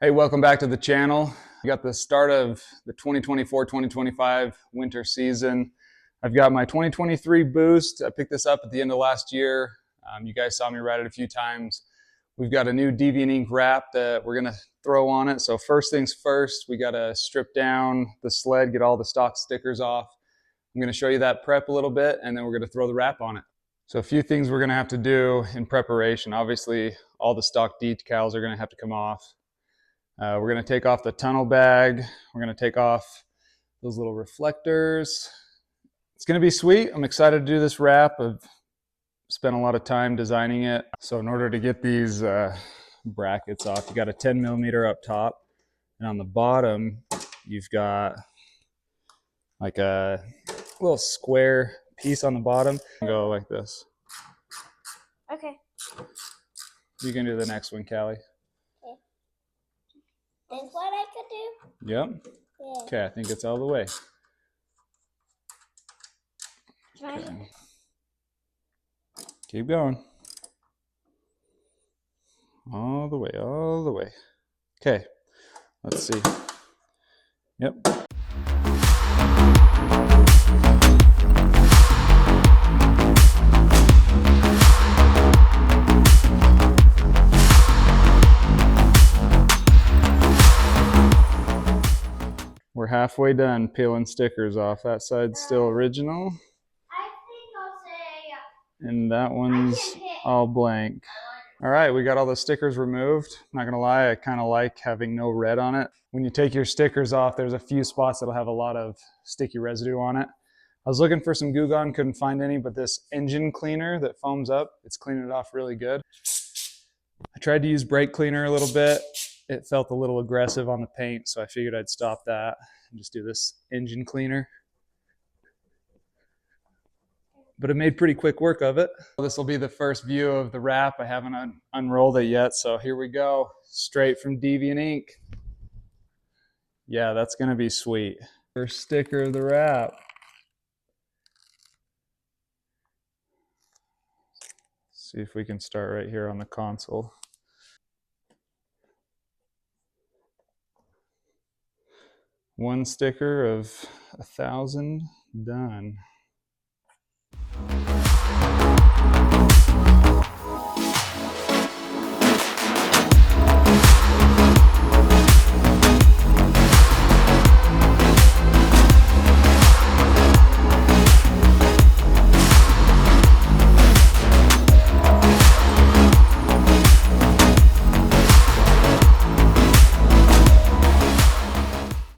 Hey, welcome back to the channel. We got the start of the 2024-2025 winter season. I've got my 2023 boost. I picked this up at the end of last year. You guys saw me ride it a few times. We've got a new Deviant Ink wrap that we're gonna throw on it. So first things first, we gotta strip down the sled, get all the stock stickers off. I'm gonna show you that prep a little bit, and then we're gonna throw the wrap on it. So a few things we're gonna have to do in preparation. Obviously, all the stock decals are gonna have to come off. We're going to take off the tunnel bag. We're going to take off those little reflectors. It's going to be sweet. I'm excited to do this wrap. I've spent a lot of time designing it. So in order to get these brackets off, you got a 10 millimeter up top. And on the bottom, you've got like a little square piece on the bottom. Go like this. Okay. You can do the next one, Callie. This what I could do? Yep. Yeah. Okay, I think it's all the way. Okay. Keep going. All the way, all the way. Okay, let's see. Yep. We're halfway done peeling stickers off. That side's still original. I think I'll say... And that one's all blank. All right, we got all the stickers removed. Not gonna lie, I kind of like having no red on it. When you take your stickers off, there's a few spots that'll have a lot of sticky residue on it. I was looking for some Goo Gone, couldn't find any, but this engine cleaner that foams up, it's cleaning it off really good. I tried to use brake cleaner a little bit. It felt a little aggressive on the paint, so I figured I'd stop that and just do this engine cleaner. But I made pretty quick work of it. This will be the first view of the wrap. I haven't unrolled it yet, so here we go. Straight from Deviant Ink. Yeah, that's gonna be sweet. First sticker of the wrap. See if we can start right here on the console. One sticker of 1,000 done.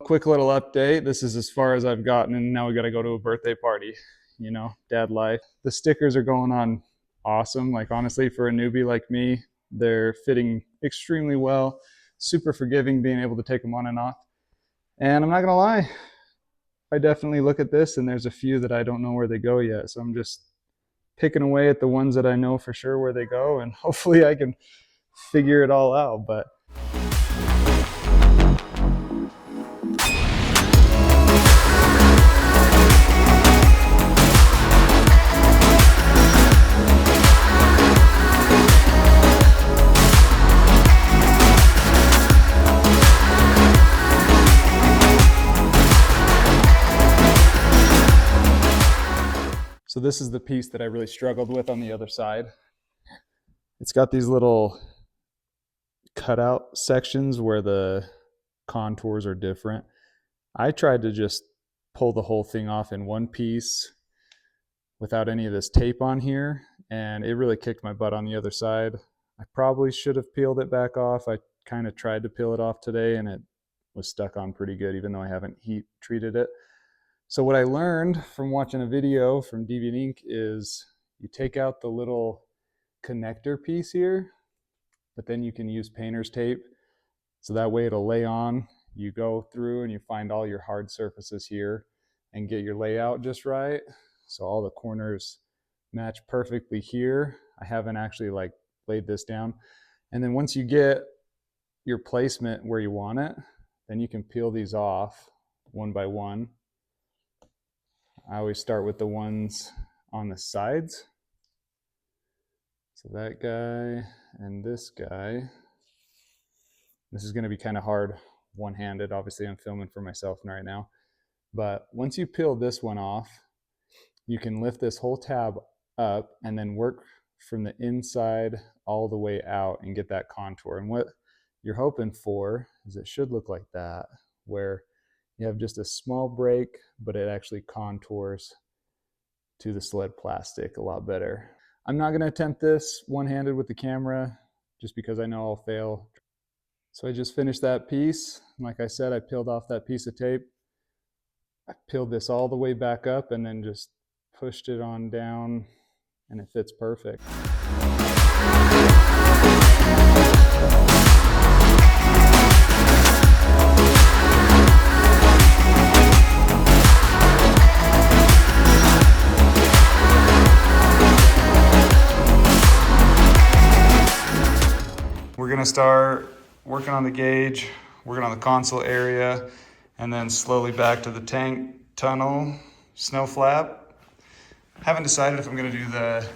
Quick little update. This is as far as I've gotten, and now we got to go to a birthday party. You know, dad life. The stickers are going on awesome. Like, honestly, for a newbie like me, they're fitting extremely well. Super forgiving being able to take them on and off. And I'm not gonna lie, I definitely look at this and there's a few that I don't know where they go yet. So I'm just picking away at the ones that I know for sure where they go, and hopefully I can figure it all out. But so this is the piece that I really struggled with on the other side. It's got these little cutout sections where the contours are different. I tried to just pull the whole thing off in one piece without any of this tape on here, and it really kicked my butt on the other side. I probably should have peeled it back off. I kind of tried to peel it off today and it was stuck on pretty good, even though I haven't heat treated it. So what I learned from watching a video from Deviant Ink is you take out the little connector piece here, but then you can use painter's tape. So that way it'll lay on. You go through and you find all your hard surfaces here and get your layout just right. So all the corners match perfectly here. I haven't actually like laid this down. And then once you get your placement where you want it, then you can peel these off one by one. I always start with the ones on the sides. So that guy and this guy. This is going to be kind of hard one-handed. Obviously, I'm filming for myself right now. But once you peel this one off, you can lift this whole tab up and then work from the inside all the way out and get that contour. And what you're hoping for is it should look like that, where you have just a small break, but it actually contours to the Sled plastic a lot better. I'm not going to attempt this one-handed with the camera just because I know I'll fail. So I just finished that piece. Like I said, I peeled off that piece of tape. I peeled this all the way back up and then just pushed it on down, and it fits perfect. We're gonna start working on the gauge, working on the console area, and then slowly back to the tank, tunnel, snow flap. Haven't decided if I'm gonna do the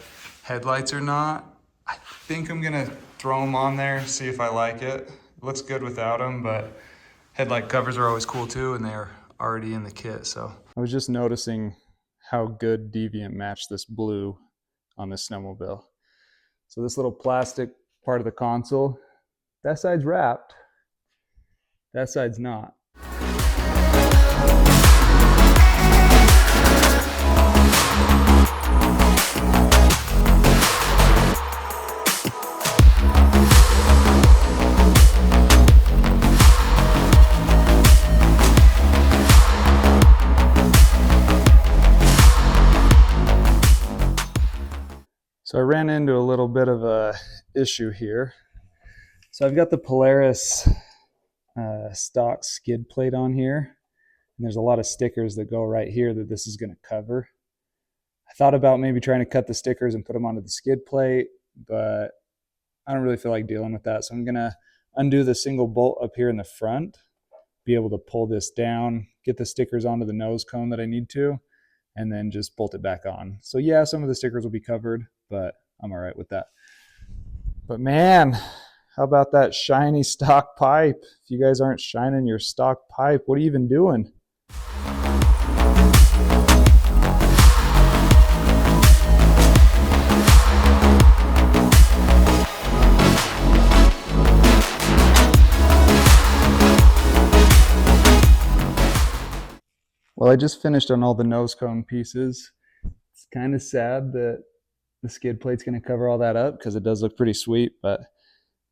headlights or not. I think I'm gonna throw them on there, see if I like it. It looks good without them, but headlight covers are always cool too, and they're already in the kit, so. I was just noticing how good Deviant matched this blue on this snowmobile. So this little plastic part of the console, that side's wrapped, that side's not. So I ran into a little bit of a issue here. So I've got the Polaris stock skid plate on here, and there's a lot of stickers that go right here that this is going to cover. I thought about maybe trying to cut the stickers and put them onto the skid plate, but I don't really feel like dealing with that. So I'm going to undo the single bolt up here in the front, be able to pull this down, get the stickers onto the nose cone that I need to, and then just bolt it back on. So yeah, some of the stickers will be covered, but I'm all right with that. But man, how about that shiny stock pipe? If you guys aren't shining your stock pipe, what are you even doing? Well, I just finished on all the nose cone pieces. It's kind of sad that the skid plate's going to cover all that up because it does look pretty sweet, but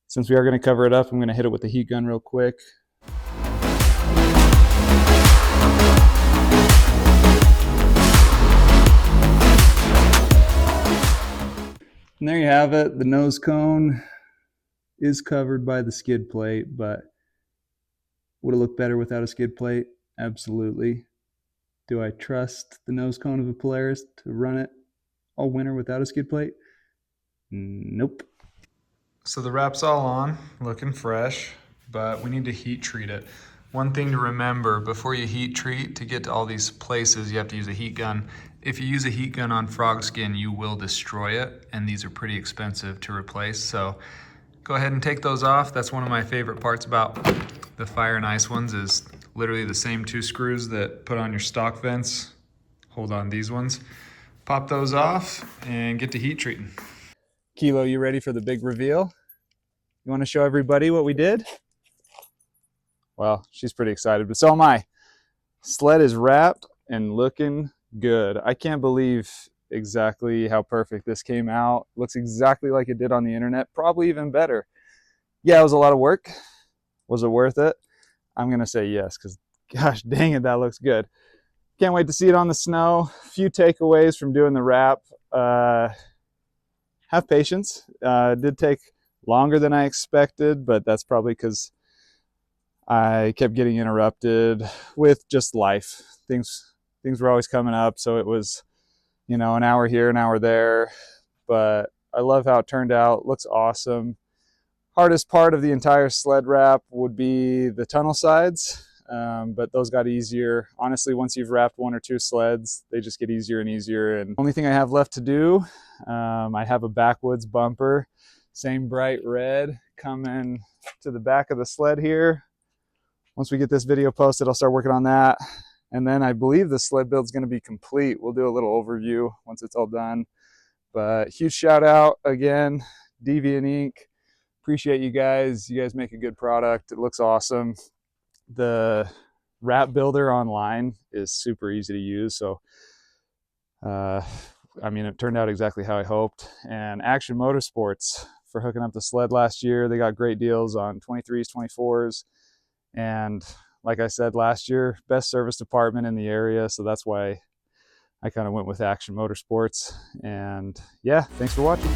since we are going to cover it up, I'm going to hit it with the heat gun real quick. And there you have it. The nose cone is covered by the skid plate, but would it look better without a skid plate? Absolutely. Do I trust the nose cone of a Polaris to run it all winter without a skid plate? Nope. So the wrap's all on, looking fresh, but we need to heat treat it. One thing to remember, before you heat treat, to get to all these places, you have to use a heat gun. If you use a heat gun on frog skin, you will destroy it, and these are pretty expensive to replace. So go ahead and take those off. That's one of my favorite parts about the Fire and Ice ones, is literally the same 2 screws that put on your stock vents. Hold on these ones. Pop those off and get to heat treating. Kilo, you ready for the big reveal? You want to show everybody what we did? Well, she's pretty excited, but so am I. Sled is wrapped and looking good. I can't believe exactly how perfect this came out. Looks exactly like it did on the internet, probably even better. Yeah, it was a lot of work. Was it worth it? I'm gonna say yes, because gosh dang it, that looks good. Can't wait to see it on the snow. A few takeaways from doing the wrap. Have patience. It did take longer than I expected, but that's probably because I kept getting interrupted with just life. Things were always coming up, so it was, you know, an hour here, an hour there. But I love how it turned out. Looks awesome. Hardest part of the entire sled wrap would be the tunnel sides, but those got easier. Honestly, once you've wrapped 1 or 2 sleds, they just get easier and easier. And the only thing I have left to do, I have a backwoods bumper, same bright red, coming to the back of the sled here. Once we get this video posted, I'll start working on that. And then I believe the sled build's gonna be complete. We'll do a little overview once it's all done. But huge shout out again, Deviant Ink. Appreciate you guys. You guys make a good product. It looks awesome. The wrap builder online is super easy to use. So, I mean, it turned out exactly how I hoped. And Action Motorsports for hooking up the sled last year. They got great deals on 23s, 24s. And like I said last year, best service department in the area. So that's why I kind of went with Action Motorsports. And yeah, thanks for watching.